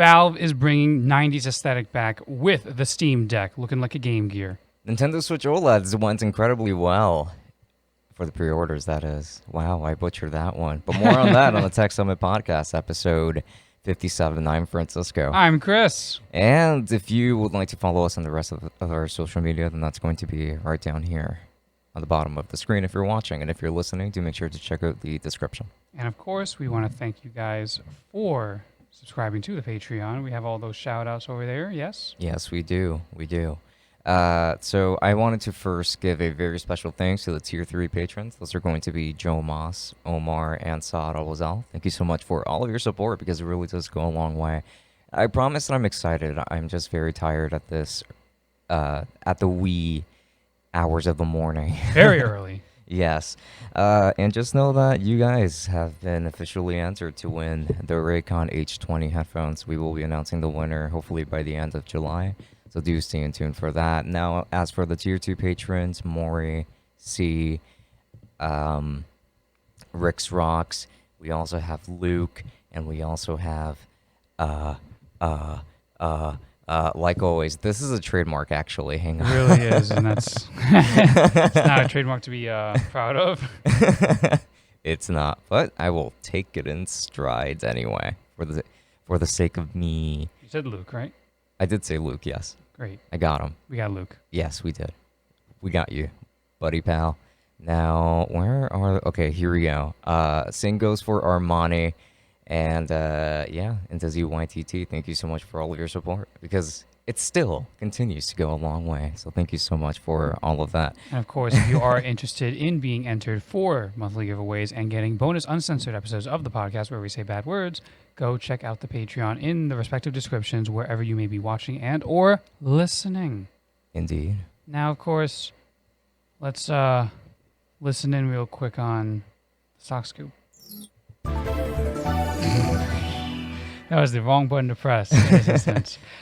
Valve is bringing 90s aesthetic back with the Steam Deck, looking like a Game Gear. Nintendo Switch OLED went incredibly well. For the pre-orders, that is. Wow, I butchered that one. But more on that on the Tech Summit Podcast, episode 57. I'm Francisco. I'm Chris. And if you would like to follow us on the rest of our social media, then that's going to be right down here on the bottom of the screen if you're watching. And if you're listening, do make sure to check out the description. And of course, we want to thank you guys for subscribing to the Patreon. We have all those shout-outs over there, yes? Yes, we do. We do. So I wanted to first give a very special thanks to the Tier 3 patrons. Those are going to be Joe Moss, Omar, and Saad Al-Wazal. Thank you so much for all of your support because it really does go a long way. I promise that I'm excited. I'm just very tired at this, at the wee hours of the morning. Very early. Yes. And just know that you guys have been officially entered to win the Raycon H20 headphones. We will be announcing the winner hopefully by the end of July. So do stay in tune for that. Now, as for the Tier 2 patrons, Maury, C, Rick's Rocks, we also have Luke, and we also have, like always, this is a trademark, actually. Hang on. It really is, and that's it's not a trademark to be proud of. It's not, but I will take it in strides anyway, for the sake of me. You said Luke, right? I did say Luke, yes. Great. I got him. We got Luke. Yes, we did. We got you, buddy pal. Now, where are... Okay, here we go. Same goes for Armani. And, yeah, and to ZYTT, thank you so much for all of your support. Because it still continues to go a long way. So thank you so much for all of that. And, of course, if you are interested in being entered for monthly giveaways and getting bonus uncensored episodes of the podcast where we say bad words, go check out the Patreon in the respective descriptions wherever you may be watching and or listening. Indeed. Now, of course, let's listen in real quick on Stock Scoop. That was the wrong button to press.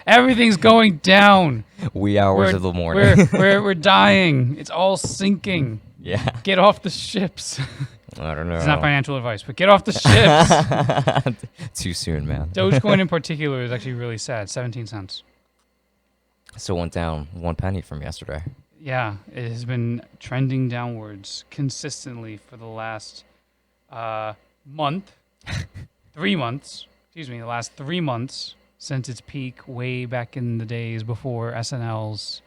Everything's going down. Wee hours of the morning. We're dying. It's all sinking. Yeah. Get off the ships. I don't know. It's not financial advice, but get off the ships. Too soon, man. Dogecoin in particular is actually really sad. 17 cents. So went down 1 penny from yesterday. Yeah, it has been trending downwards consistently for the last month. 3 months. Excuse me, the last 3 months since its peak way back in the days before SNL's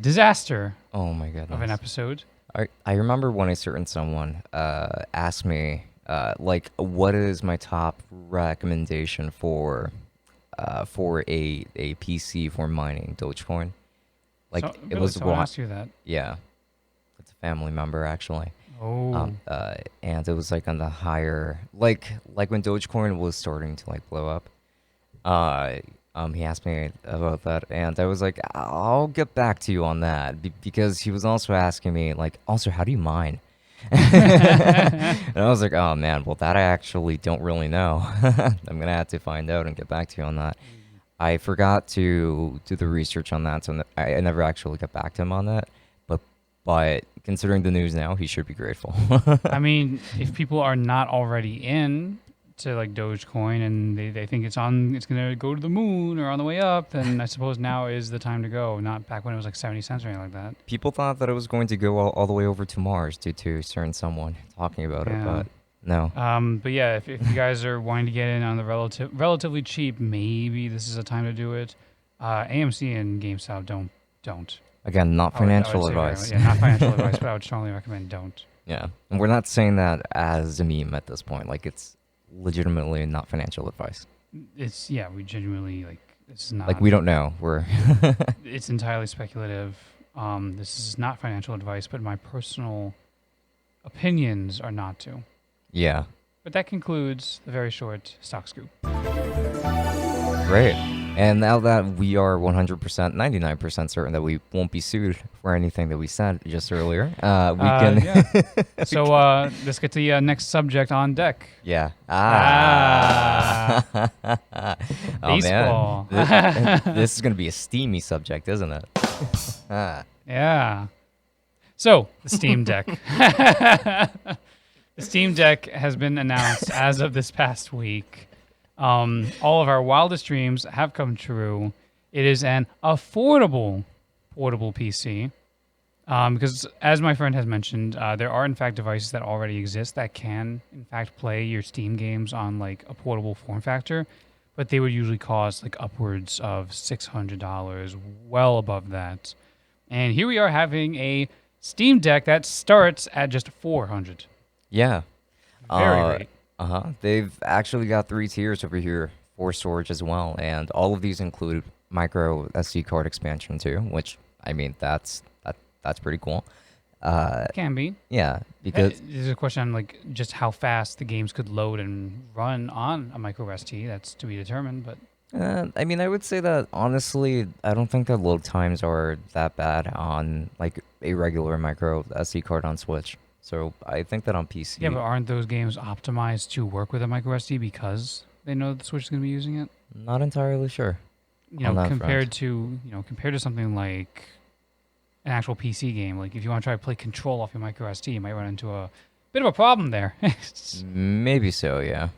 disaster Oh my goodness. of an episode. I remember when a certain someone asked me, like, what is my top recommendation for a PC for mining Dogecoin? Like, So, it was someone asked you that. Yeah, it's a family member actually. Oh. And it was like on the higher, like when Dogecoin was starting to like blow up. He asked me about that, and I was like, I'll get back to you on that, because he was also asking me, like, also, how do you mine? And I was like, oh man, well, that I actually don't really know. I'm gonna have to find out and get back to you on that. I forgot to do the research on that, so I never actually got back to him on that. But considering the news now, he should be grateful. I mean, if people are not already in to like Dogecoin and they think it's going to go to the moon or on the way up, then I suppose now is the time to go, not back when it was like 70 cents or anything like that. People thought that it was going to go all the way over to Mars due to certain someone talking about it, but no. But yeah, if you guys are wanting to get in on the relatively cheap, maybe this is a time to do it. AMC and GameStop don't. Again, not financial advice. Yeah, not financial advice, but I would strongly recommend don't. Yeah, and we're not saying that as a meme at this point. Like, it's legitimately not financial advice. We genuinely, like, it's not. Like, we don't know. It's entirely speculative. This is not financial advice, but my personal opinions are not to. Yeah. But that concludes the very short Stock Scoop. Great. And now that we are 100%, 99% certain that we won't be sued for anything that we said just earlier, we can... Yeah. So let's get to the next subject on deck. Yeah. Baseball. Oh, man. This is going to be a steamy subject, isn't it? Yeah. So, the Steam Deck. The Steam Deck has been announced as of this past week. All of our wildest dreams have come true. It is an affordable portable PC. Because as my friend has mentioned, there are in fact devices that already exist that can in fact play your Steam games on like a portable form factor, but they would usually cost like upwards of $600, well above that. And here we are having a Steam Deck that starts at just $400. Yeah. Very great. They've actually got 3 tiers over here for storage as well, and all of these include micro SD card expansion too, which I mean that's pretty cool. Can be. Yeah, because there's a question on like just how fast the games could load and run on a micro SD. That's to be determined, but I mean, I would say that honestly, I don't think that load times are that bad on like a regular micro SD card on Switch. So I think that on PC. Yeah, but aren't those games optimized to work with a micro SD because they know the Switch is going to be using it? Not entirely sure. Compared to something like an actual PC game, like if you want to try to play Control off your micro SD, you might run into a bit of a problem there. Maybe so, yeah.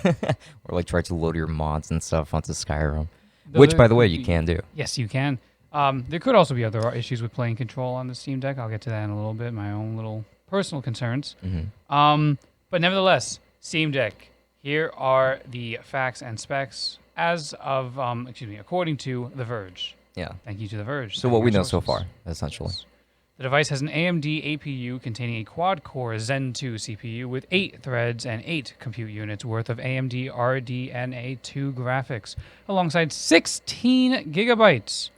Or like try to load your mods and stuff onto Skyrim, which, by the way, you can do. Yes, you can. There could also be other issues with playing Control on the Steam Deck. I'll get to that in a little bit. My own little personal concerns. But nevertheless, Steam Deck. Here are the facts and specs as of, according to The Verge. Yeah. Thank you to The Verge. So what we know so far, essentially. Yes. The device has an AMD APU containing a quad-core Zen 2 CPU with 8 threads and 8 compute units worth of AMD RDNA2 graphics, alongside 16 gigabytes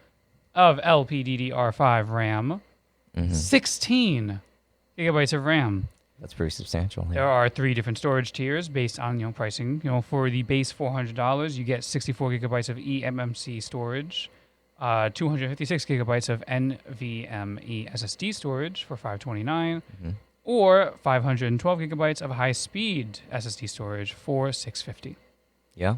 of LPDDR5 RAM. 16 gigabytes of RAM. That's pretty substantial. Yeah. There are 3 different storage tiers based on pricing. For the base $400, you get 64 gigabytes of eMMC storage, 256 gigabytes of NVMe SSD storage for $529, or 512 gigabytes of high-speed SSD storage for $650. Yeah,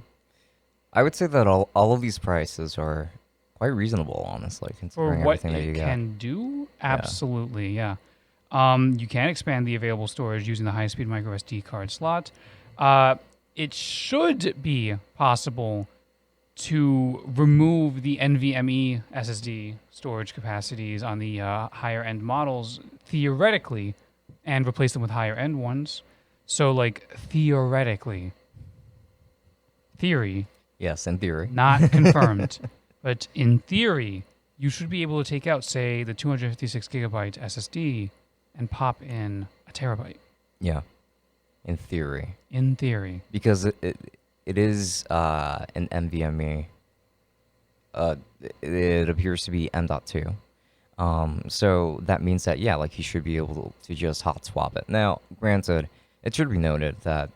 I would say that all of these prices are quite reasonable, honestly, considering for what everything that you it get. can do. Absolutely, yeah. You can expand the available storage using the high-speed micro SD card slot. It should be possible to remove the NVMe SSD storage capacities on the higher-end models, theoretically, and replace them with higher-end ones. So, like, theoretically. Theory. Yes, in theory. Not confirmed. But in theory, you should be able to take out, say, the 256 gigabyte SSD and pop in a terabyte. Yeah, in theory. In theory. Because it is an NVMe. It appears to be M.2. So that means that, yeah, like you should be able to just hot swap it. Now, granted, it should be noted that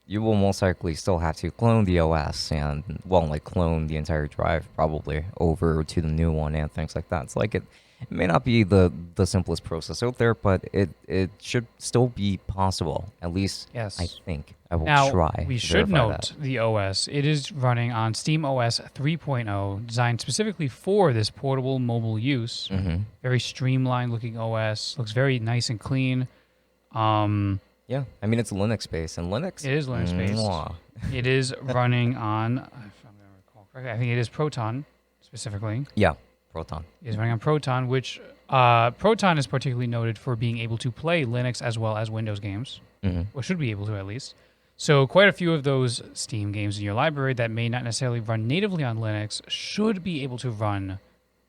you will most likely still have to clone the OS and, well, like clone the entire drive probably over to the new one and things like that. It's like it may not be the simplest process out there, but it should still be possible. At least, yes. I think. I will now, try. We to should verify note that. the OS. It is running on Steam OS 3.0, designed specifically for this portable mobile use. Very streamlined looking OS. Looks very nice and clean. Yeah, I mean, it's Linux-based, and Linux... It is Linux-based. It is running on, if I'm going to recall correctly, I think it is Proton, specifically. Yeah, Proton. It is running on Proton, which Proton is particularly noted for being able to play Linux as well as Windows games, or should be able to at least. So quite a few of those Steam games in your library that may not necessarily run natively on Linux should be able to run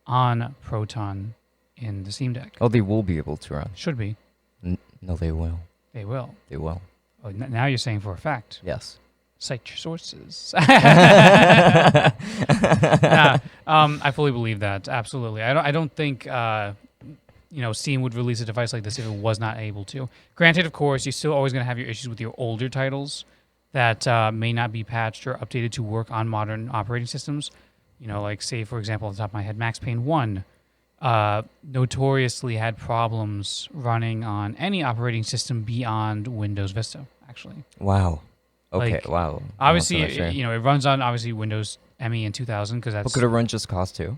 on Proton in the Steam Deck. Oh, they will be able to run. Should be. No, they will. They will. They will. Oh, now you're saying for a fact. Yes. Cite your sources. I fully believe that. Absolutely. I don't think Steam would release a device like this if it was not able to. Granted, of course, you're still always going to have your issues with your older titles that may not be patched or updated to work on modern operating systems. Like say, for example, off the top of my head, Max Payne 1 notoriously had problems running on any operating system beyond Windows Vista, actually. Wow. Okay, Like, wow. Obviously, it runs on obviously Windows ME in 2000 because that's... But could it run just COS 2?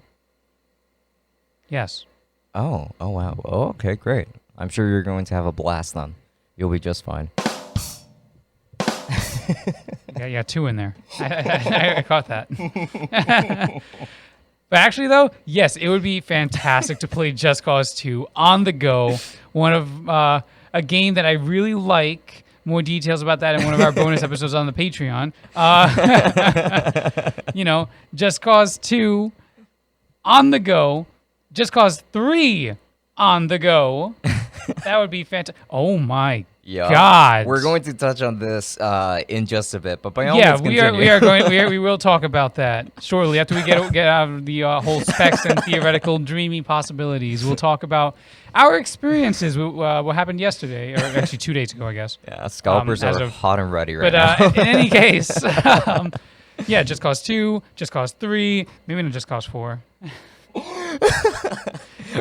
Yes. Oh, wow. Oh, okay, great. I'm sure you're going to have a blast then. You'll be just fine. Yeah, 2 in there. I caught that. But actually, though, yes, it would be fantastic to play Just Cause 2 on the go. One of a game that I really like. More details about that in one of our bonus episodes on the Patreon. Just Cause 2 on the go. Just Cause 3 on the go. That would be fantastic. Oh my God! We're going to touch on this in just a bit, but by all means, continue. We will talk about that shortly after we get out of the whole specs and theoretical dreamy possibilities. We'll talk about our experiences with what happened yesterday, or actually 2 days ago, I guess. Yeah, scalpers are hot and ready right now. But in any case, Just Cause 2, Just Cause 3, maybe not Just Cause 4.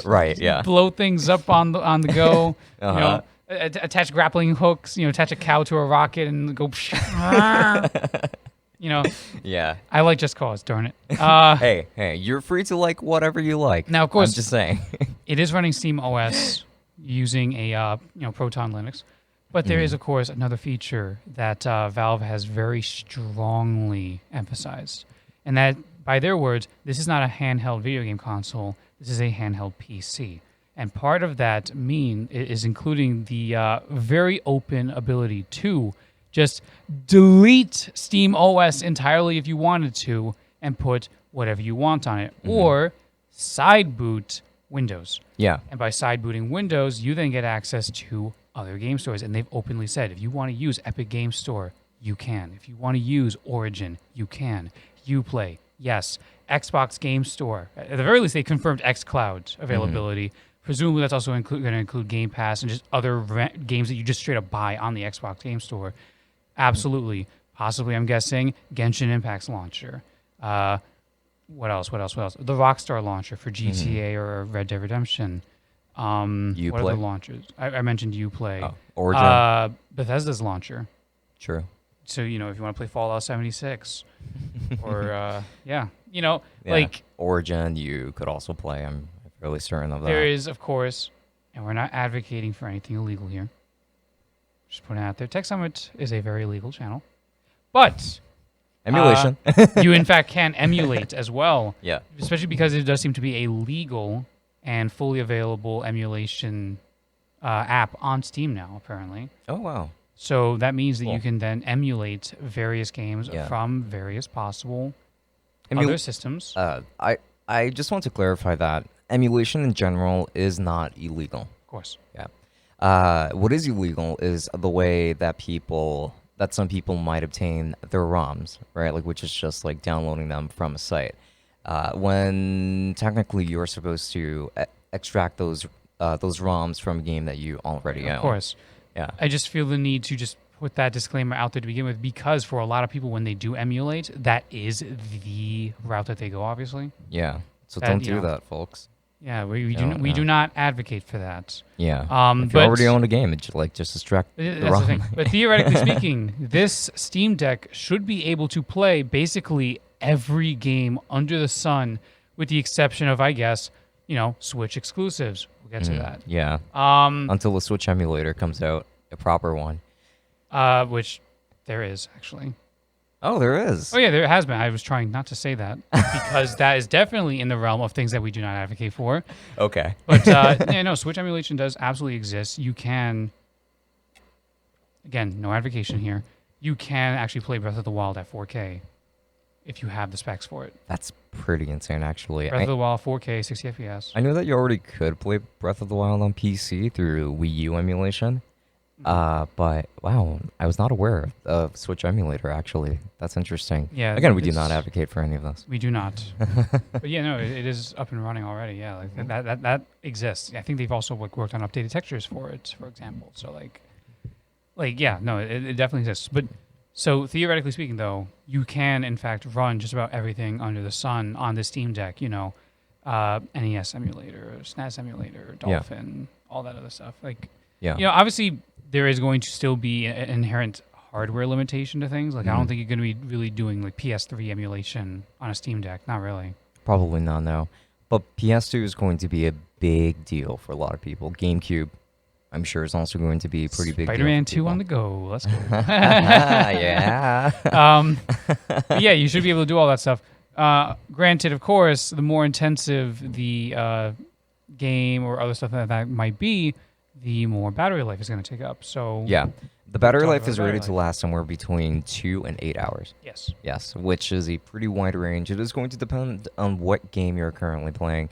Right, yeah. Blow things up on the go. Attach grappling hooks. Attach a cow to a rocket and go. Yeah. I like Just Cause. Darn it. Hey, you're free to like whatever you like. Now, of course, I'm just saying. It is running Steam OS using a Proton Linux, but there is, of course, another feature that Valve has very strongly emphasized, and that, by their words, this is not a handheld video game console. This is a handheld PC. And part of that is including the very open ability to just delete Steam OS entirely if you wanted to and put whatever you want on it. Or side boot Windows. Yeah. And by side booting Windows, you then get access to other game stores. And they've openly said, if you want to use Epic Game Store, you can. If you want to use Origin, you can. Uplay, yes. Xbox Game Store. At the very least, they confirmed xCloud availability. Presumably, that's also going to include Game Pass and just other games that you just straight up buy on the Xbox Game Store. Absolutely. Possibly, I'm guessing, Genshin Impact's launcher. What else? The Rockstar launcher for GTA or Red Dead Redemption. Uplay. What other launchers? I mentioned Uplay. Oh, Origin. Bethesda's launcher. True. So, if you want to play Fallout 76 or, like... Origin, you could also play. I'm really certain of that. There is, of course, and we're not advocating for anything illegal here. Just putting it out there. Tech Summit is a very legal channel. But... Emulation. You, in fact, can emulate as well. Yeah. Especially because it does seem to be a legal and fully available emulation app on Steam now, apparently. Oh, wow. So that means that you can then emulate various games from various possible other systems. I just want to clarify that emulation in general is not illegal. Of course. Yeah. What is illegal is the way that some people might obtain their ROMs, right? Like, which is just like downloading them from a site. When technically you're supposed to extract those ROMs from a game that you already own. Of course. Yeah. I just feel the need to just put that disclaimer out there to begin with, because for a lot of people, when they do emulate, that is the route that they go, obviously. Yeah. So don't do that, folks. Yeah, we do not advocate for that. Yeah. If you already own a game, just extract the ROM. The thing. But theoretically speaking, this Steam Deck should be able to play basically every game under the sun, with the exception of, I guess, Switch exclusives. We'll get to that. Yeah. Until the Switch emulator comes out, a proper one. Which there is, actually. Oh, there is. Oh, yeah, there has been. I was trying not to say that because that is definitely in the realm of things that we do not advocate for. Okay. But, Switch emulation does absolutely exist. You can, again, no advocation here, you can actually play Breath of the Wild at 4K if you have the specs for it. That's pretty insane, actually. Breath of the Wild 4K, 60 FPS. I know that you already could play Breath of the Wild on PC through Wii U emulation. But wow, I was not aware of Switch emulator, actually. That's interesting. Yeah. Again, we do not advocate for any of this. We do not. But yeah, no, it is up and running already. Yeah, like that exists. I think they've also worked on updated textures for it, for example. So yeah, no, it definitely exists. But so theoretically speaking, though, you can in fact run just about everything under the sun on the Steam Deck. NES emulator, SNES emulator, Dolphin, all that other stuff. Obviously, there is going to still be an inherent hardware limitation to things. Like, I don't think you're going to be really doing like PS3 emulation on a Steam Deck. Not really. Probably not, no. But PS2 is going to be a big deal for a lot of people. GameCube, I'm sure is also going to be a pretty big deal. Spider-Man for 2 people. on the go. Let's go. Yeah. But yeah, you should be able to do all that stuff. Granted, of course, the more intensive the game or other stuff that might be, the more battery life is going to take up. So Yeah. The battery Talk life about is battery rated to life. last somewhere between 2 and 8 hours. yes, Yes, which is a pretty wide range. It is going to depend on what game you're currently playing.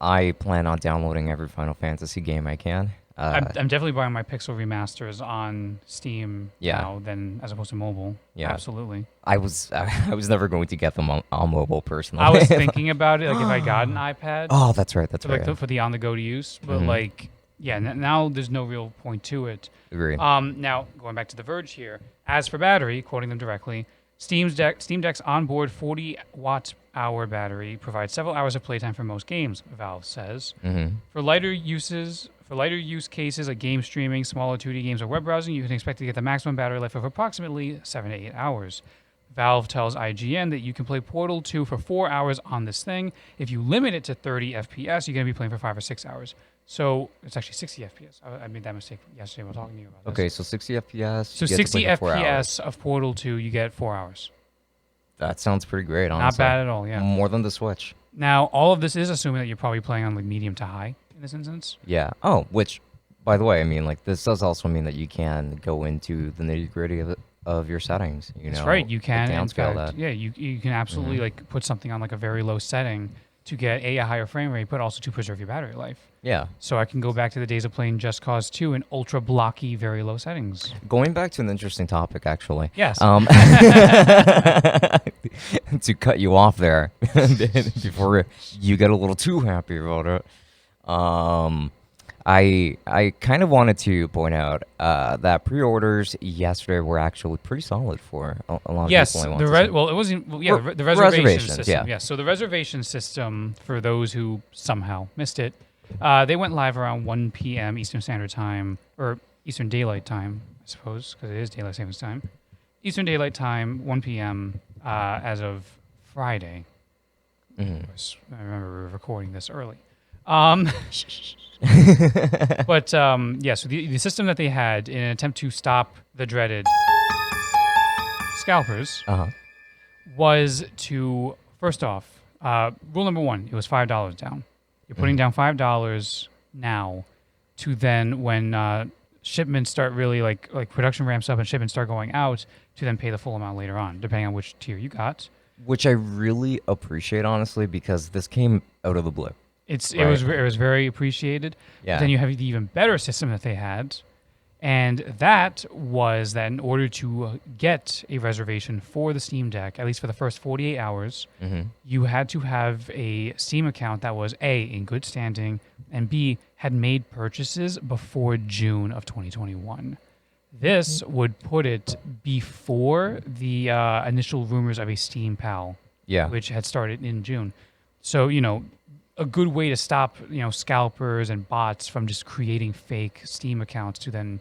I plan on downloading every Final Fantasy game I can. I'm definitely buying my Pixel remasters on Steam Yeah. now than as opposed to mobile. Yeah. Absolutely. I was never going to get them on mobile personally. I was thinking about it, like if I got an iPad, Oh, that's right. That's right. for the on-the-go to use, but Mhm. like, yeah, now there's no real point to it. Agree. Now, going back to The Verge here, as for battery, quoting them directly, Steam Deck's onboard 40-watt-hour battery provides several hours of playtime for most games, Valve says. Mm-hmm. For lighter use cases like game streaming, smaller 2D games, or web browsing, you can expect to get the maximum battery life of approximately 7 to 8 hours. Valve tells IGN that you can play Portal 2 for 4 hours on this thing. If you limit it to 30 FPS, you're going to be playing for 5 or 6 hours. So it's actually 60 FPS. I made that mistake yesterday while talking to you about this. Okay, so 60 FPS. So you get to 60 play for 4 hours. FPS of Portal 2, you get 4 hours. That sounds pretty great, honestly. Not bad at all, yeah. More than the Switch. Now, all of this is assuming that you're probably playing on like medium to high in this instance. Yeah. Oh, which, by the way, I mean, like, this does also mean that you can go into the nitty-gritty of your settings. That's right. You can, in downscale fact, that. yeah, you can absolutely like put something on like a very low setting to get a higher frame rate, but also to preserve your battery life. Yeah. So I can go back to the days of playing Just Cause 2 in ultra blocky, very low settings. Going back to an interesting topic, actually. Yes. To cut you off there before you get a little too happy about it. I kind of wanted to point out that pre-orders yesterday were actually pretty solid for a lot of Yes, people. well, it wasn't. Well, yeah, the reservation reservations, system. yeah. Yes, so the reservation system, for those who somehow missed it, they went live around 1 p.m. Eastern Standard Time, or Eastern Daylight Time, I suppose, because it is Daylight Savings Time. Eastern Daylight Time, 1 p.m. As of Friday. Mhm. Of course, I remember we were recording this early. But yeah, so the system that they had in an attempt to stop the dreaded scalpers Uh-huh. was to, first off, rule number one, it was $5 down. You're putting down $5 now to then when shipments start really like production ramps up and shipments start going out to then pay the full amount later on, depending on which tier you got. Which I really appreciate, honestly, because this came out of the blue. It Right. was very appreciated. Yeah. But then you have the even better system that they had, and that was that in order to get a reservation for the Steam Deck, at least for the first 48 hours, Mm-hmm. you had to have a Steam account that was A, in good standing, and B, had made purchases before June of 2021. This would put it before the initial rumors of a Steam Pal, Yeah. which had started in June. So, a good way to stop, scalpers and bots from just creating fake Steam accounts to then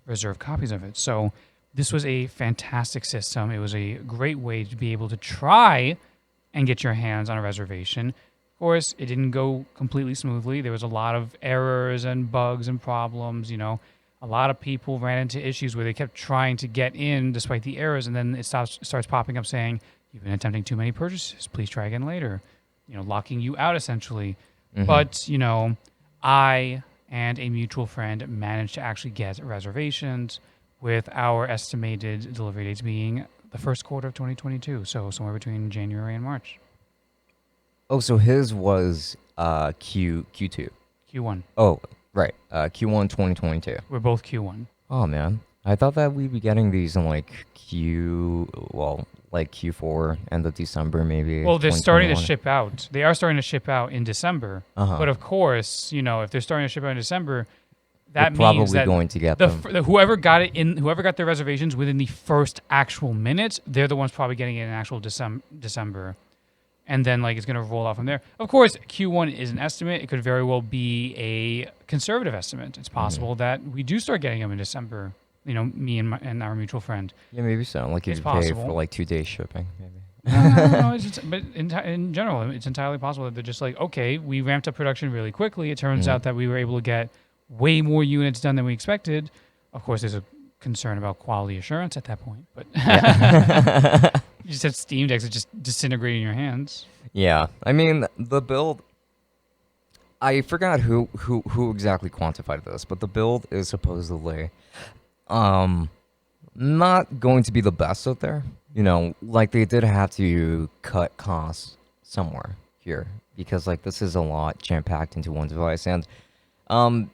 reserve copies of it. So this was a fantastic system. It was a great way to be able to try and get your hands on a reservation. Of course, it didn't go completely smoothly. There was a lot of errors and bugs and problems, A lot of people ran into issues where they kept trying to get in despite the errors, and then it starts popping up saying, "You've been attempting too many purchases. Please try again later." Locking you out essentially. Mhm. But, I and a mutual friend managed to actually get reservations with our estimated delivery dates being the first quarter of 2022. So somewhere between January and March. Oh, so his was Q2. Q1. Oh, right. Q1 2022. We're both Q1. Oh, man. I thought that we'd be getting these in like Q4, end of December, maybe. Well, they're starting to 2021. ship out. They are starting to ship out in December. Uh-huh. But of course, if they're starting to ship out in December, that We're means probably that going to get the, them. whoever got their reservations within the first actual minute, they're the ones probably getting it in actual December. And then it's going to roll off from there. Of course, Q1 is an estimate. It could very well be a conservative estimate. It's possible that we do start getting them in December. Me and our mutual friend. Yeah, maybe so. Like if It's you pay possible. for like 2 days shipping, maybe. No, but in general, it's entirely possible that they're just like, okay, we ramped up production really quickly. It turns out that we were able to get way more units done than we expected. Of course, there's a concern about quality assurance at that point, but you just have Steam Decks that just disintegrate in your hands. Yeah, I mean, the build, I forgot who exactly quantified this, but the build is supposedly not going to be the best out there. You know, like they did have to cut costs somewhere here because like this is a lot jam-packed into one device, and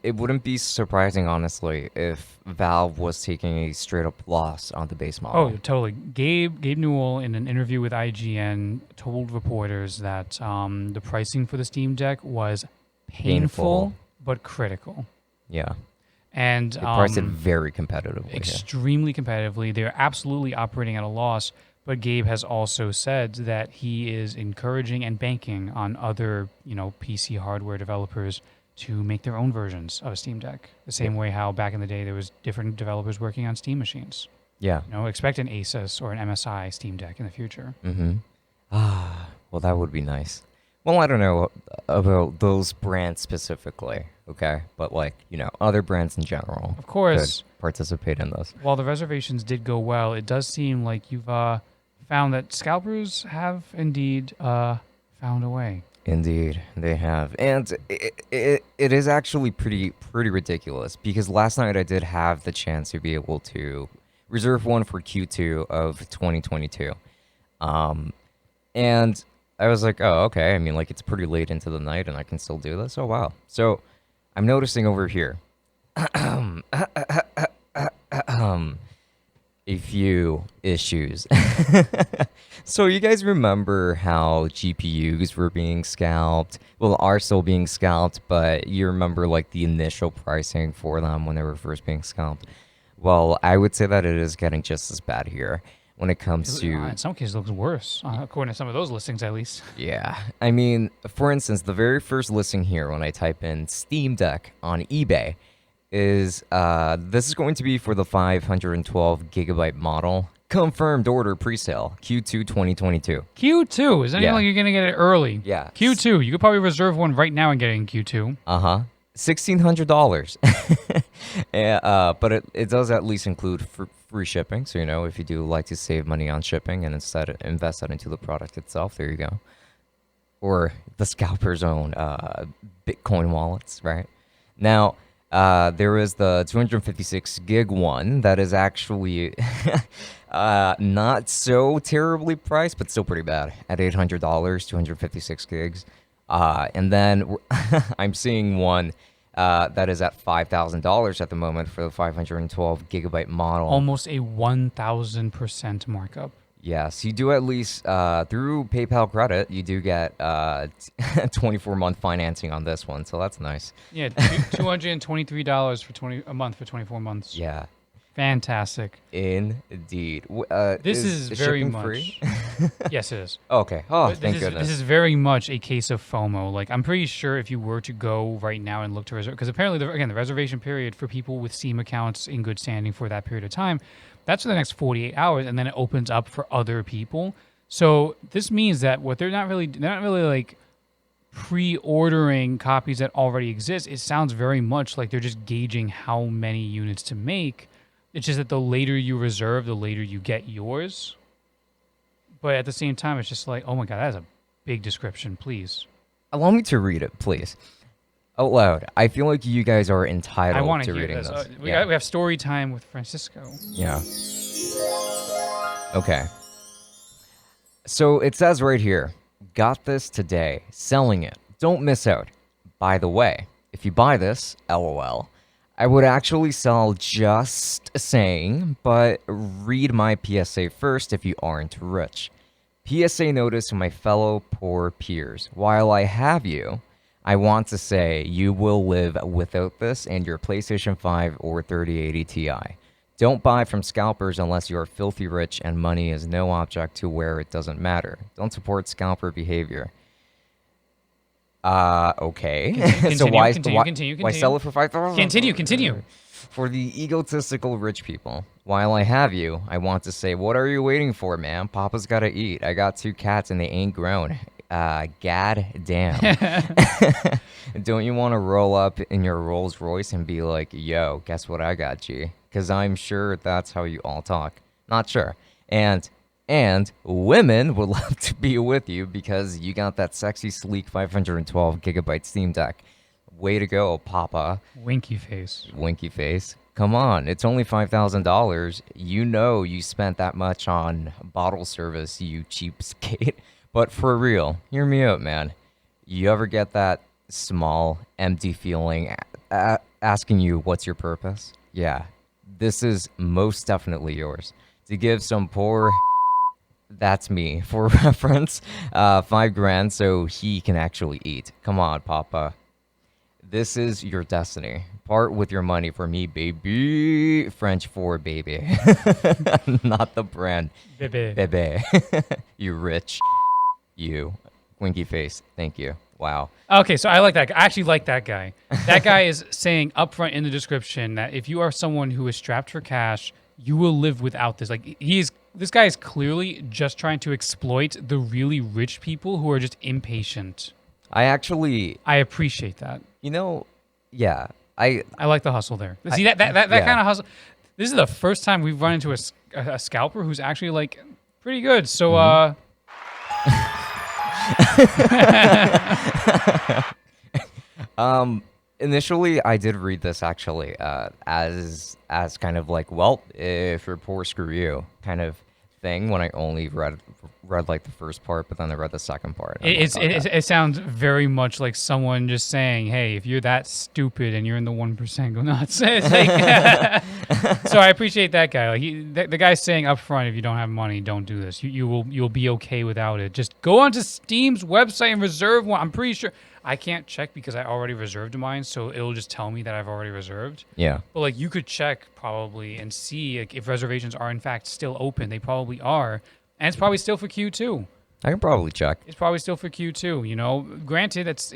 it wouldn't be surprising, honestly, if Valve was taking a straight-up loss on the base model. Oh, totally. Gabe Newell, in an interview with IGN, told reporters that the pricing for the Steam Deck was painful. But critical. Yeah. And they priced it very competitively. Extremely competitively. They're absolutely operating at a loss, but Gabe has also said that he is encouraging and banking on other, PC hardware developers to make their own versions of a Steam Deck. The same way how back in the day there was different developers working on Steam machines. Yeah. Expect an Asus or an MSI Steam Deck in the future. Mm-hmm. Well, that would be nice. Well, I don't know about those brands specifically, okay? But, other brands in general. Of course. Could participate in this. While the reservations did go well, it does seem like you've found that scalpers have indeed found a way. Indeed, they have. And it is actually pretty ridiculous because last night I did have the chance to be able to reserve one for Q2 of 2022. And I was like, oh, okay. I mean, it's pretty late into the night and I can still do this. Oh, wow. So I'm noticing over here a few issues. So you guys remember how GPUs were being scalped? Well, are still being scalped, but you remember the initial pricing for them when they were first being scalped. Well, I would say that it is getting just as bad here when it comes to... in some cases, it looks worse, according to some of those listings, at least. Yeah. I mean, for instance, the very first listing here, when I type in Steam Deck on eBay, is this is going to be for the 512 gigabyte model. Confirmed order pre-sale, Q2 2022. Q2? Is anything like you're going to get it early? Yeah. Q2. You could probably reserve one right now and get it in Q2. Uh-huh. $1,600. But it does at least include free shipping. So, if you do like to save money on shipping and instead invest that into the product itself, there you go. Or the Scalpers' own Bitcoin wallets, right? Now, there is the 256 gig one that is actually not so terribly priced, but still pretty bad at $800, 256 gigs. And then I'm seeing one that is at $5,000 at the moment for the 512 gigabyte model. Almost a 1,000% markup. Yes, you do at least through PayPal credit, you do get 24-month financing on this one, so that's nice. Yeah, $223 for a month for 24 months. Yeah. Fantastic. Indeed. This is very much free? Yes, it is. Okay. Oh, thank goodness. This is very much a case of FOMO. I'm pretty sure if you were to go right now and look to reserve, because apparently, the reservation period for people with Steam accounts in good standing for that period of time, that's for the next 48 hours, and then it opens up for other people. So this means that they're not really pre-ordering copies that already exist. It sounds very much like they're just gauging how many units to make. It's just that the later you reserve, the later you get yours. But at the same time, it's just like, oh my God, that is a big description, please. Allow me to read it, please. Out loud. I feel like you guys are entitled to reading this. We have story time with Francisco. Yeah. Okay. So it says right here, got this today, selling it. Don't miss out. By the way, if you buy this, LOL, I would actually sell, just saying, but read my PSA first if you aren't rich. PSA notice to my fellow poor peers. While I have you, I want to say you will live without this and your PlayStation 5 or 3080 Ti. Don't buy from scalpers unless you are filthy rich and money is no object to where it doesn't matter. Don't support scalper behavior. Okay. Continue, So why continue. sell it for $5,000? Continue. For the egotistical rich people, while I have you, I want to say, what are you waiting for, man? Papa's gotta eat. I got 2 cats and they ain't grown. God damn. Don't you want to roll up in your Rolls Royce and be like, yo, guess what I got, G? Because I'm sure that's how you all talk. Not sure. And women would love to be with you because you got that sexy, sleek 512 gigabyte Steam Deck. Way to go, Papa. Winky face. Winky face. Come on, it's only $5,000. You know you spent that much on bottle service, you cheapskate. But for real, hear me out, man. You ever get that small, empty feeling asking you what's your purpose? Yeah, this is most definitely yours. To give some poor... That's me. For reference, $5,000 so he can actually eat. Come on, Papa. This is your destiny. Part with your money for me, baby. French for baby. Not the brand. Bebe. Bebe. You rich. You. Winky face. Thank you. Wow. Okay, so I like that guy. I actually like that guy. That guy is saying upfront in the description that if you are someone who is strapped for cash, you will live without this. Like, this guy is clearly just trying to exploit the really rich people who are just impatient. I appreciate that. You know, yeah. I like the hustle there. See, that kind of hustle. This is the first time we've run into a scalper who's actually, like, pretty good. So, Initially, I did read this actually as kind of like, well, if you're poor, screw you kind of thing. When I only read like the first part, but then I read the second part. It sounds very much like someone just saying, "Hey, if you're that stupid and you're in the 1%, go nuts." It's like, so I appreciate that guy. Like the guy's saying up front, if you don't have money, don't do this. You'll be okay without it. Just go onto Steam's website and reserve one. I'm pretty sure. I can't check because I already reserved mine, so it'll just tell me that I've already reserved. Yeah. But like you could check probably and see like, if reservations are in fact still open. They probably are, and it's probably still for Q2. I can probably check. It's probably still for Q2. You know, granted, it's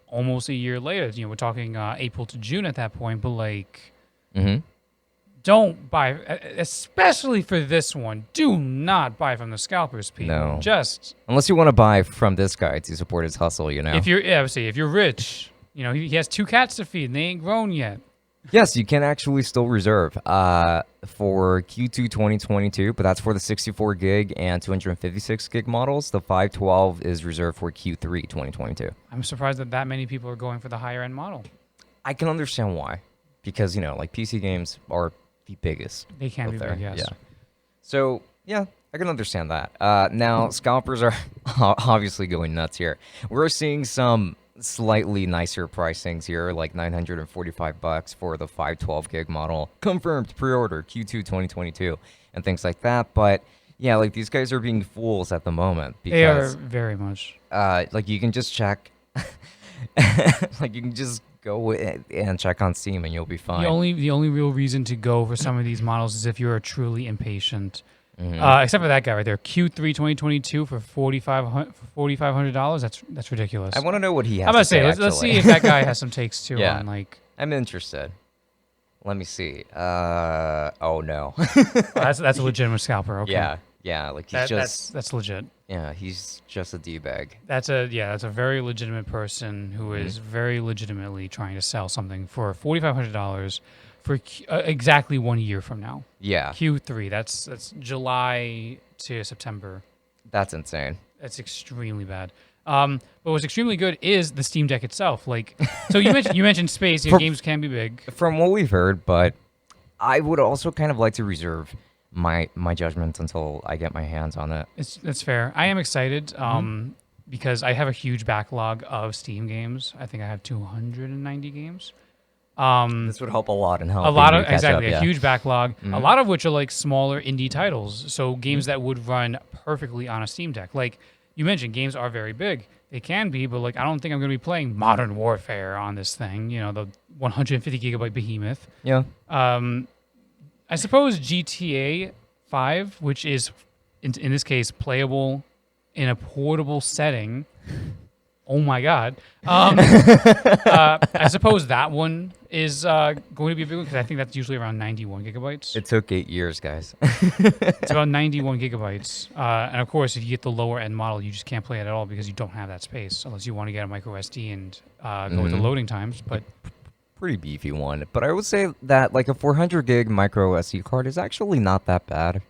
almost a year later. You know, we're talking April to June at that point. But like, don't buy, especially for this one. Do not buy from the scalpers, people. No. Just unless you want to buy from this guy to support his hustle, you know. If you're rich, you know he has 2 cats to feed and they ain't grown yet. Yes, you can actually still reserve for Q2 2022, but that's for the 64 gig and 256 gig models. The 512 is reserved for Q3 2022. I'm surprised that many people are going for the higher end model. I can understand why, because you know, like PC games are the biggest. They can be big, yes. Yeah. So yeah, I can understand that. Now scalpers are obviously going nuts here. We're seeing some slightly nicer pricings here, like $945 for the 512 gig model, confirmed pre-order Q2 2022, and things like that. But yeah, like these guys are being fools at the moment because they are very much. Like you can just check, like you can just go and check on Steam and you'll be fine. The only real reason to go for some of these models is if you're truly impatient. Except for that guy right there, Q3 2022 for $4,500. That's ridiculous. I want to know what he has. I'm gonna to say. Let's see if that guy has some takes too. Yeah. On like. I'm interested. Let me see. Oh no. That's a legitimate scalper. Okay. Yeah. Like that's legit. Yeah, he's just a d-bag. That's a very legitimate person who is very legitimately trying to sell something for $4,500 for exactly 1 year from now. Yeah. Q3. That's July to September. That's insane. That's extremely bad. But what's extremely good is the Steam Deck itself. Like, so you mentioned space. Games can be big. From what we've heard, but I would also kind of like to reserve my judgment until I get my hands on it. That's fair. I am excited because I have a huge backlog of Steam games. I think I have 290 games. This would help a lot in helping a huge backlog. A lot of which are like smaller indie titles, so games that would run perfectly on a Steam Deck. Like you mentioned, games are very big. They can be, but like I don't think I'm going to be playing Modern Warfare on this thing. You know, the 150 gigabyte behemoth. Yeah. I suppose GTA 5, which is in this case playable in a portable setting. Oh my God. I suppose that one is going to be a big one because I think that's usually around 91 gigabytes. It took 8 years, guys. It's about 91 gigabytes. And of course, if you get the lower end model, you just can't play it at all because you don't have that space unless you want to get a micro SD and go with the loading times. But Pretty beefy one. But I would say that like a 400 gig micro SD card is actually not that bad.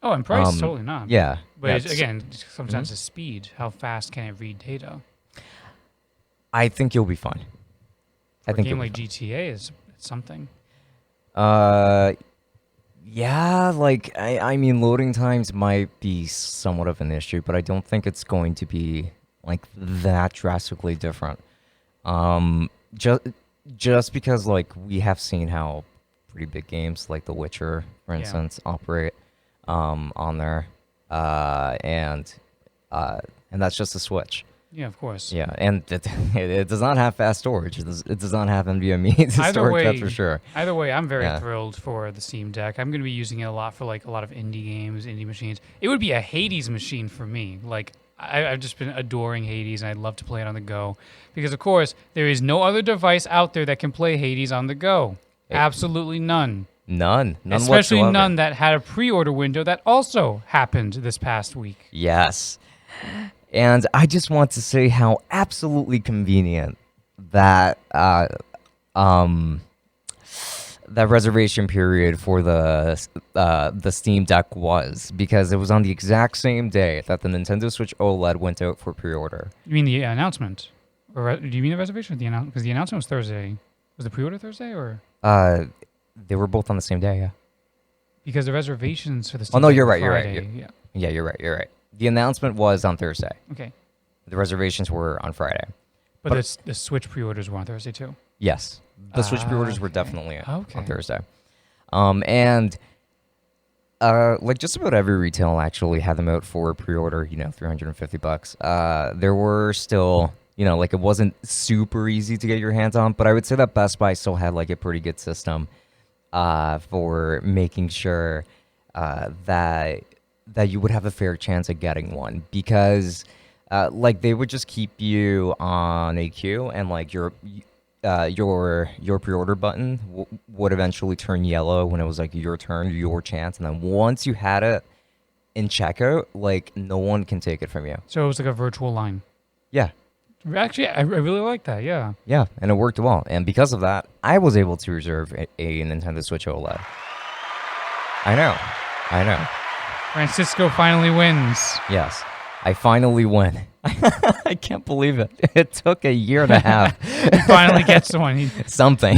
oh, and price totally not. Yeah. But yeah, it's, again, sometimes the speed. How fast can it read data? I think you'll be fine. For I think a game you'll like be GTA is something. fine. Yeah, like I mean loading times might be somewhat of an issue, but I don't think it's going to be like that drastically different. Just because like we have seen how pretty big games like The Witcher, for Yeah. instance, operate on there, and that's just a Switch. Yeah, of course. Yeah, and it does not have fast storage. It does not have NVMe Either storage, way, that's for sure. Either way, I'm very Yeah. thrilled for the Steam Deck. I'm going to be using it a lot for like a lot of indie games, indie machines. It would be a Hades machine for me. Like I've just been adoring Hades, and I'd love to play it on the go because, of course, there is no other device out there that can play Hades on the go. Absolutely none. None Especially whatsoever. none that had a pre-order window that also happened this past week. Yes. And I just want to say how absolutely convenient that that reservation period for the Steam Deck was, because it was on the exact same day that the Nintendo Switch OLED went out for pre-order. You mean the announcement? Or do you mean the reservation or the announcement? Because the announcement was Thursday. Was the pre-order Thursday or? They were both on the same day, yeah. Because the reservations for the Steam Oh no, Deck you're were right, you're right. Friday. Yeah. Yeah, you're right. The announcement was on Thursday. Okay. The reservations were on Friday. But the Switch pre-orders were on Thursday too. Yes. The Switch pre-orders were Okay. definitely Okay. on Thursday. And like just about every retail actually had them out for pre-order, $350. There were still, like it wasn't super easy to get your hands on, but I would say that Best Buy still had like a pretty good system for making sure that you would have a fair chance of getting one, because like they would just keep you on a queue, and like your pre-order button would eventually turn yellow when it was like your turn, your chance, and then once you had it in checkout, like no one can take it from you. So it was like a virtual line. Yeah, Actually, I really like that. Yeah. yeah, and it worked well, and because of that, I was able to reserve a Nintendo Switch OLED. I know. Francisco finally wins. Yes, I finally win. I can't believe it. It took a year and a half. He finally gets one. Something.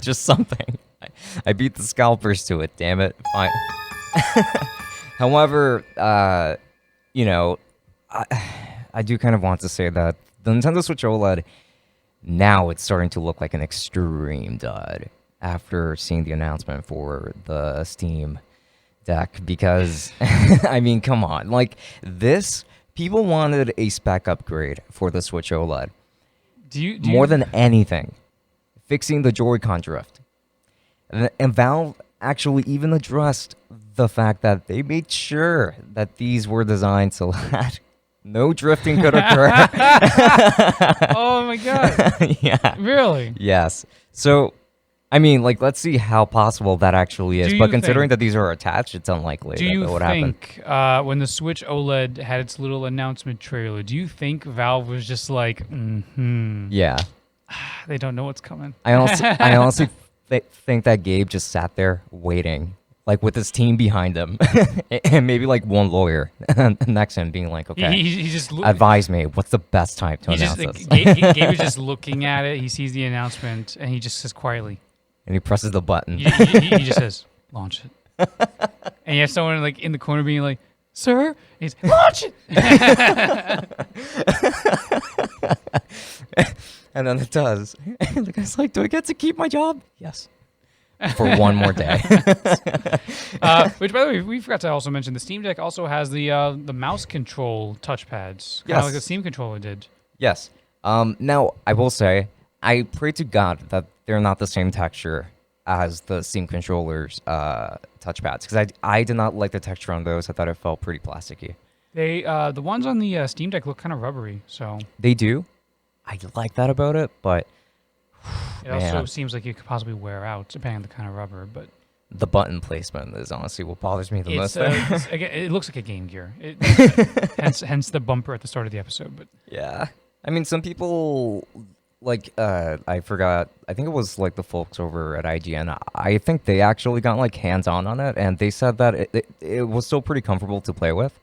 Just something. I beat the Scalpers to it, damn it. Fine. However, I do kind of want to say that the Nintendo Switch OLED, now it's starting to look like an extreme dud after seeing the announcement for the Steam Deck, because, I mean, come on. Like, people wanted a spec upgrade for the Switch OLED. More than anything, fixing the Joy-Con drift. And Valve actually even addressed the fact that they made sure that these were designed so that no drifting could occur. Oh my god. Yeah. Really? Yes. So, I mean, like, let's see how possible that actually is. Do But you considering think- that these are attached, it's unlikely Do that you that would happen. think when the Switch OLED had its little announcement trailer, do you think Valve was just like, Yeah. they don't know what's coming? I honestly think that Gabe just sat there waiting, like with his team behind him, and maybe like one lawyer next to him being like, okay, He just advise me, what's the best time to he just announce this? Gabe is just looking at it. He sees the announcement and he just says quietly. And he presses the button. He just says, "Launch it." And you have someone like in the corner being like, "Sir," and he's launch it. And then it does. And the guy's like, do I get to keep my job? Yes. For one more day. Which, by the way, we forgot to also mention the Steam Deck also has the mouse control touchpads, kind of Yes. like the Steam controller did. Yes. Now, I will say, I pray to God that they're not the same texture as the Steam controller's touchpads, because I did not like the texture on those. I thought it felt pretty plasticky. They the ones on the Steam Deck look kind of rubbery, so They do. I like that about it, but It also seems like it could possibly wear out, depending on the kind of rubber, but... The button placement is honestly what bothers me the most. Again, it looks like a Game Gear. Hence the bumper at the start of the episode. But yeah. I mean, some people, like, I forgot, I think it was, like, the folks over at IGN, I think they actually got, like, hands-on on it, and they said that it was still pretty comfortable to play with.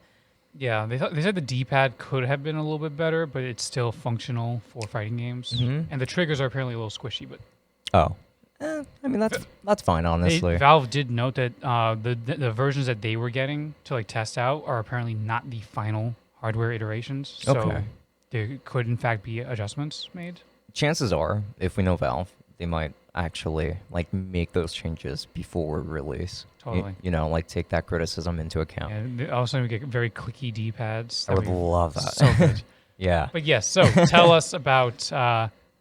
Yeah, they said the D-pad could have been a little bit better, but it's still functional for fighting games. Mm-hmm. And the triggers are apparently a little squishy, but... Oh. I mean, that's fine, honestly. Valve did note that the versions that they were getting to like test out are apparently not the final hardware iterations. So there could, in fact, be adjustments made. Chances are, if we know Valve, they might actually like make those changes before release. Totally. You know, like take that criticism into account. Yeah, also, we get very clicky D-pads. I would love that. So good. Yeah. But yes, so tell us about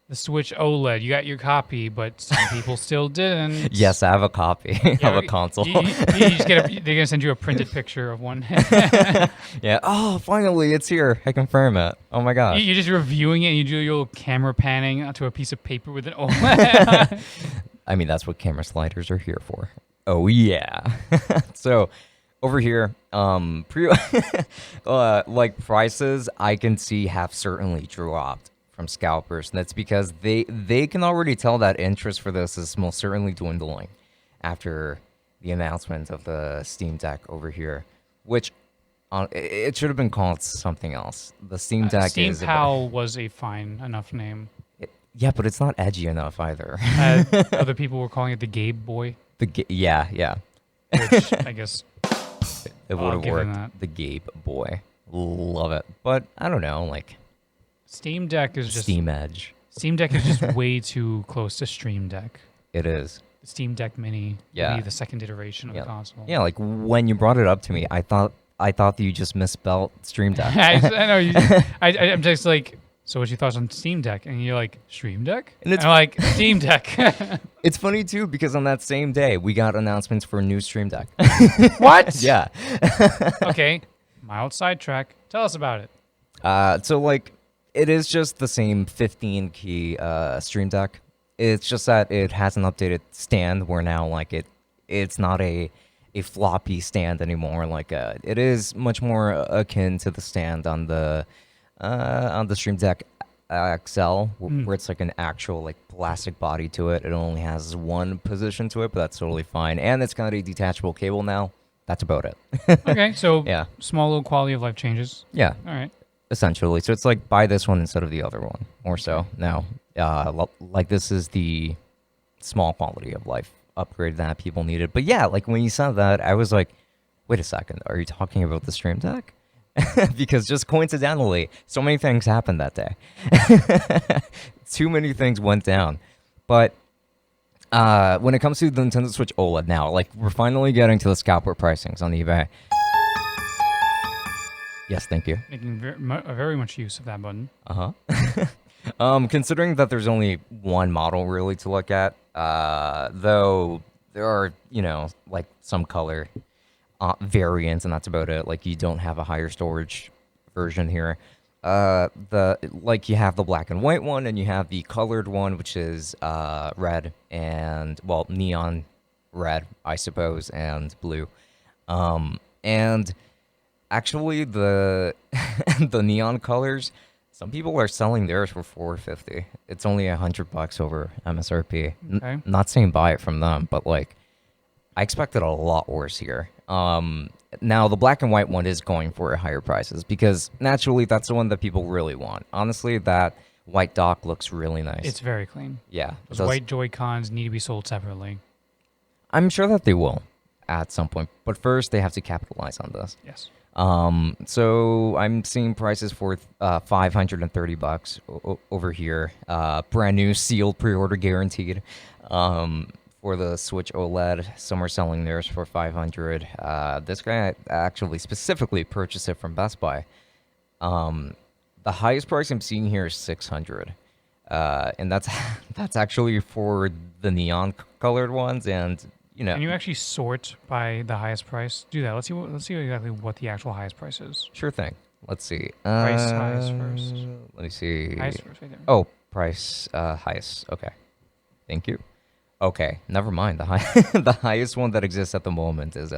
the Switch OLED. You got your copy, but some people still didn't. Yes, I have a copy of a console. You just get they're going to send you a printed picture of one. Yeah. Oh, finally, it's here. I confirm it. Oh, my gosh. You're just reviewing it, and you do your little camera panning onto a piece of paper with an OLED. I mean, that's what camera sliders are here for. Oh, yeah. So, over here, like prices I can see have certainly dropped from Scalpers, and that's because they can already tell that interest for this is most certainly dwindling after the announcement of the Steam Deck over here, which it should have been called something else. The Steam Deck Steam Pal was a fine enough name. Yeah, but it's not edgy enough either. Other people were calling it the Gabe Boy. Yeah. Which I guess it would have worked. The Gabe Boy. Love it. But I don't know, like Steam Deck is just Steam Edge. Steam Deck is just way too close to Stream Deck. It is. The Steam Deck Mini will be the second iteration of the console. Yeah, like when you brought it up to me, I thought that you just misspelled Stream Deck. I know. I'm just like, so what's your thoughts on Steam Deck? And you're like, Stream Deck? And I'm like, Steam Deck. It's funny, too, because on that same day, we got announcements for a new Stream Deck. What? Yeah. Okay, mild sidetrack. Tell us about it. So, like, it is just the same 15-key Stream Deck. It's just that it has an updated stand where now, like, it's not a floppy stand anymore. Like, it is much more akin to the stand on the Stream Deck XL, where it's like an actual like plastic body to it. It only has one position to it, but that's totally fine. And it's got a detachable cable now. That's about it. Okay, so yeah, small little quality of life changes. Yeah. All right. Essentially, so it's like buy this one instead of the other one, or so. Now, like this is the small quality of life upgrade that people needed. But yeah, like when you said that, I was like, wait a second, are you talking about the Stream Deck? Because just coincidentally, so many things happened that day. Too many things went down. But when it comes to the Nintendo Switch OLED now, like we're finally getting to the scalper pricings on eBay. Yes, thank you. Making very much use of that button. Considering that there's only one model really to look at, though there are, like some color variants, and that's about it. Like you don't have a higher storage version here. You have the black and white one, and you have the colored one, which is red and neon red, I suppose, and blue. And actually, the the neon colors, some people are selling theirs for $450. It's only $100 over MSRP. Okay. Not saying buy it from them, but like I expected a lot worse here. Now the black and white one is going for higher prices because naturally that's the one that people really want. Honestly, that white dock looks really nice. It's very clean. Yeah. Those white Joy-Cons need to be sold separately. I'm sure that they will at some point, but first they have to capitalize on this. Yes. So I'm seeing prices for $530 over here. Brand new, sealed, pre-order guaranteed. For the Switch OLED, some are selling theirs for $500. This guy actually specifically purchased it from Best Buy. The highest price I'm seeing here is $600, and that's actually for the neon colored ones. And can you actually sort by the highest price? Do that. Let's see exactly what the actual highest price is. Sure thing. Let's see. Price highest first. Let me see. Highest first, right there. Oh, price highest. Okay. Thank you. Okay, never mind. The highest one that exists at the moment is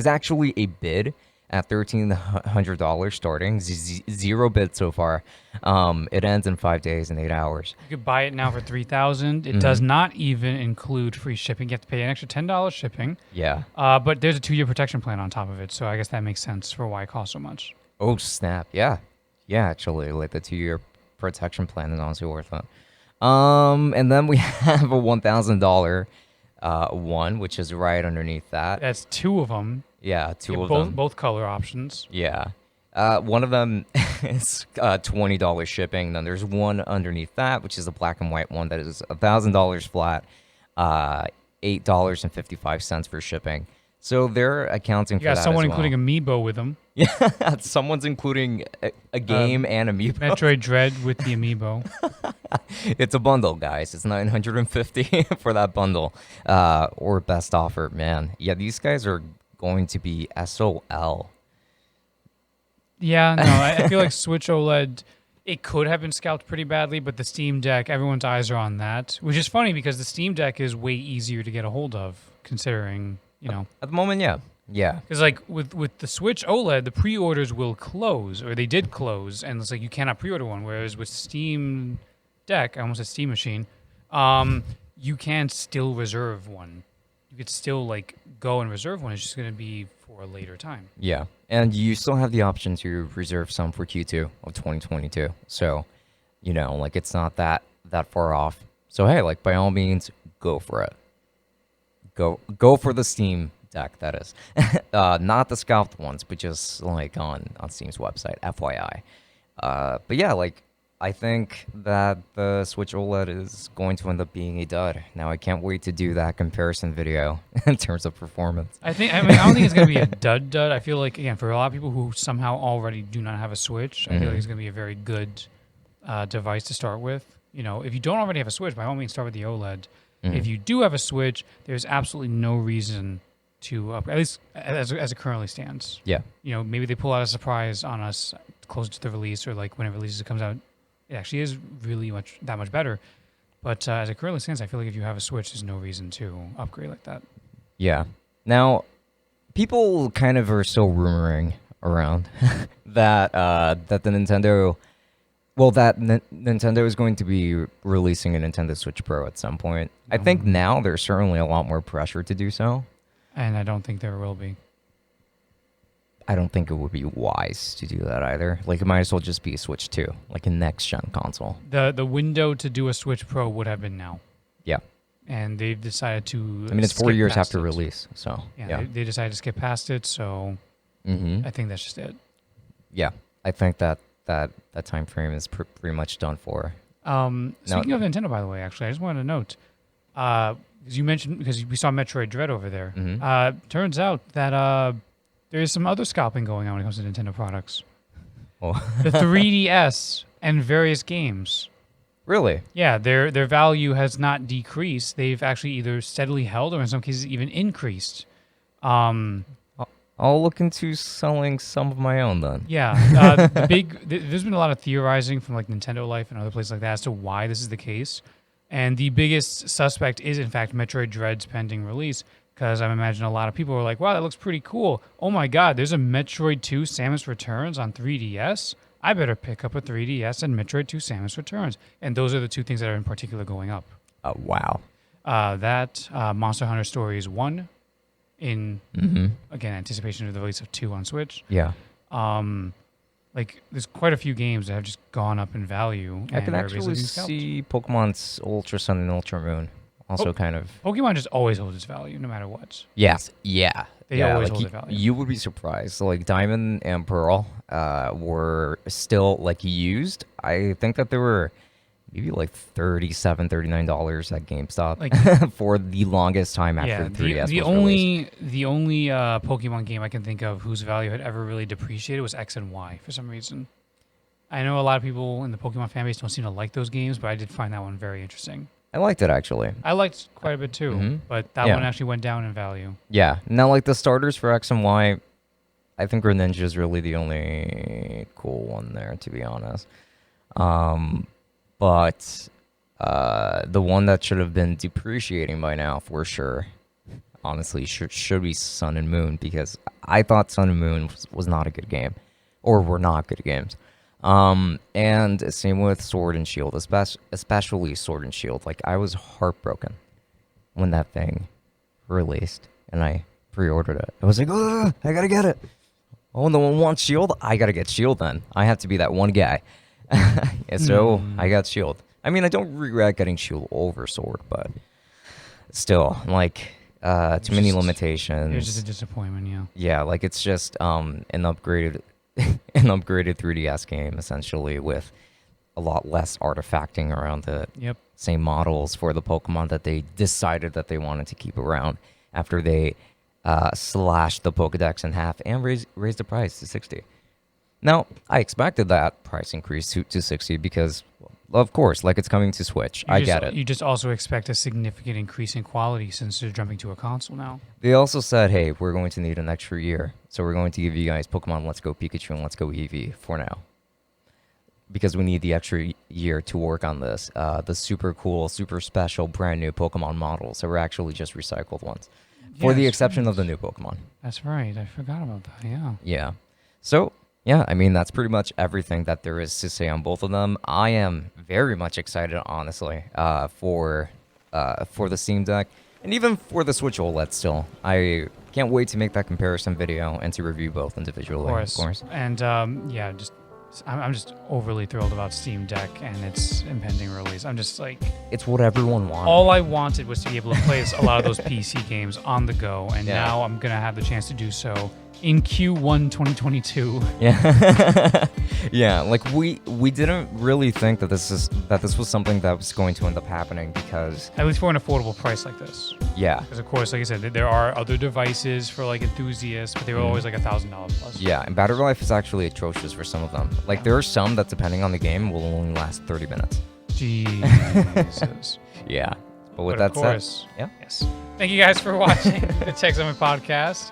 actually a bid at $1,300 starting. Zero bid so far. It ends in 5 days and 8 hours. You could buy it now for $3,000. It does not even include free shipping. You have to pay an extra $10 shipping. Yeah. But there's a 2-year protection plan on top of it, so I guess that makes sense for why it costs so much. Oh snap! Yeah, yeah. Actually, like the 2-year protection plan is honestly worth it. And then we have a $1,000 one, which is right underneath that. That's 2 of them. Yeah, two You of get them. both color options. Yeah. One of them is $20 shipping. Then there's one underneath that, which is a black and white one that is $1,000 flat, $8.55 for shipping. So they're accounting You for got that someone as well. including Amiibo with them. Yeah, someone's including a game and Amiibo. Metroid Dread with the Amiibo. It's a bundle, guys. It's $950 for that bundle, or best offer. Man, yeah, these guys are going to be SOL. Yeah, no, I feel like Switch OLED, it could have been scalped pretty badly, but the Steam Deck, everyone's eyes are on that, which is funny because the Steam Deck is way easier to get a hold of, considering, you know. At the moment, yeah. Yeah. Because, like, with the Switch OLED, the pre-orders will close, or they did close, and it's like you cannot pre-order one, whereas with Steam Deck, I almost said Steam Machine, you can still reserve one. You could still, like, go and reserve one. It's just going to be for a later time. Yeah. And you still have the option to reserve some for Q2 of 2022. So, you know, like, it's not that far off. So, hey, like, by all means, go for it. Go for the Steam Deck, that is. Not the scalped ones, but just, like, on Steam's website, FYI. But yeah, like, I think that the Switch OLED is going to end up being a dud. Now, I can't wait to do that comparison video in terms of performance. I don't think it's going to be a dud. I feel like, again, for a lot of people who somehow already do not have a Switch, I feel like it's going to be a very good device to start with. You know, if you don't already have a Switch, by all means, start with the OLED. If you do have a Switch, there's absolutely no reason to upgrade, at least as it currently stands. Yeah. You know, maybe they pull out a surprise on us closer to the release, or like when it releases, it comes out. It actually is really that much better. But as it currently stands, I feel like if you have a Switch, there's no reason to upgrade like that. Yeah. Now, people kind of are still rumoring around that the Nintendo, well, that Nintendo is going to be releasing a Nintendo Switch Pro at some point. I think now there's certainly a lot more pressure to do so. And I don't think there will be. I don't think it would be wise to do that either. Like, it might as well just be a Switch 2, like a next-gen console. The window to do a Switch Pro would have been now. Yeah. And they've decided to I mean, it's 4 years skip past after it. release, so Yeah, they decided to skip past it, so I think that's just it. Yeah, I think that time frame is pretty much done for. Speaking of Nintendo, by the way, actually, I just wanted to note, because you mentioned, because we saw Metroid Dread over there, turns out that there is some other scalping going on when it comes to Nintendo products. Oh. The 3DS and various games. Really? Yeah, their value has not decreased. They've actually either steadily held or in some cases even increased. I'll look into selling some of my own then. Yeah, there's been a lot of theorizing from like Nintendo Life and other places like that as to why this is the case. And the biggest suspect is in fact Metroid Dread's pending release, because I imagine a lot of people are like, wow, that looks pretty cool. Oh my god, there's a Metroid 2 Samus Returns on 3DS? I better pick up a 3DS and Metroid 2 Samus Returns. And those are the two things that are in particular going up. Wow. Monster Hunter Stories 1 in, again, anticipation of the release of 2 on Switch. Yeah. Like, there's quite a few games that have just gone up in value. I can actually see Pokemon's Ultra Sun and Ultra Moon also kind of... Pokemon just always holds its value, no matter what. Yes. Yeah. They always hold their value. You would be surprised. So, like, Diamond and Pearl were still, like, used. I think that they were maybe, like, $37, $39 at GameStop, like, for the longest time after 3DS was released. The only Pokemon game I can think of whose value had ever really depreciated was X and Y for some reason. I know a lot of people in the Pokemon fan base don't seem to like those games, but I did find that one very interesting. I liked it, actually. I liked quite a bit, too, but that one actually went down in value. Yeah. Now, like, the starters for X and Y, I think Greninja is really the only cool one there, to be honest. But The one that should have been depreciating by now for sure, honestly, should be Sun and Moon, because I thought Sun and Moon was not a good game, or were not good games. And same with Sword and Shield, especially Sword and Shield. Like, I was heartbroken when that thing released, and I pre-ordered it. I was like, oh, I gotta get it. Oh, no one wants Shield? I gotta get Shield then. I have to be that one guy. And so I got Shield. I mean, I don't regret getting Shield over Sword, but still, like, too many limitations. It was just a disappointment, yeah. Yeah, like, it's just an upgraded 3DS game, essentially, with a lot less artifacting around the same models for the Pokemon that they decided that they wanted to keep around after they slashed the Pokedex in half and raised the price to 60. Now, I expected that price increase to 60 because, of course, like, it's coming to Switch. I get it. You just also expect a significant increase in quality since they're jumping to a console now. They also said, hey, we're going to need an extra year, so we're going to give you guys Pokemon Let's Go Pikachu and Let's Go Eevee for now, because we need the extra year to work on this. The super cool, super special, brand new Pokemon models that were actually just recycled ones, for the exception of the new Pokemon. That's right. I forgot about that, yeah. Yeah. So, yeah, I mean, that's pretty much everything that there is to say on both of them. I am very much excited, honestly, for the Steam Deck, and even for the Switch OLED still. I can't wait to make that comparison video and to review both individually, of course. And, yeah, I'm just overly thrilled about Steam Deck and its impending release. I'm just like... It's what everyone wanted. All I wanted was to be able to play a lot of those PC games on the go, and now I'm going to have the chance to do so in Q1 2022. Yeah. Yeah, like, we didn't really think that this was something that was going to end up happening, because... At least for an affordable price like this. Yeah. Because, of course, like I said, there are other devices for, like, enthusiasts, but they were always, like, $1,000 plus. Yeah, and battery life is actually atrocious for some of them. Like, there are some that, depending on the game, will only last 30 minutes. Jesus. Yeah. But with that said... Yeah. Yes. Thank you guys for watching the Tech Summit podcast.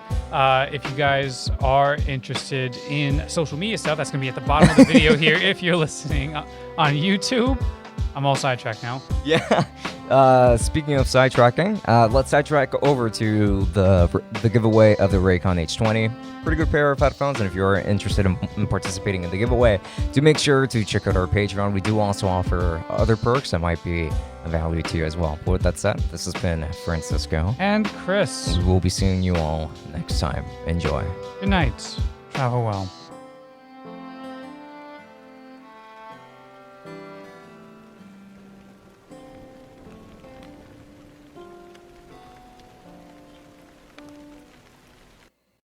If you guys are interested in social media stuff, that's going to be at the bottom of the video here if you're listening on YouTube. I'm all sidetracked now. Yeah. Speaking of sidetracking, let's sidetrack over to the giveaway of the Raycon H20. Pretty good pair of headphones, and if you're interested in participating in the giveaway, do make sure to check out our Patreon. We do also offer other perks that might be of value to you as well. But with that said, this has been Francisco. And Chris. We will be seeing you all next time. Enjoy. Good night. Travel well.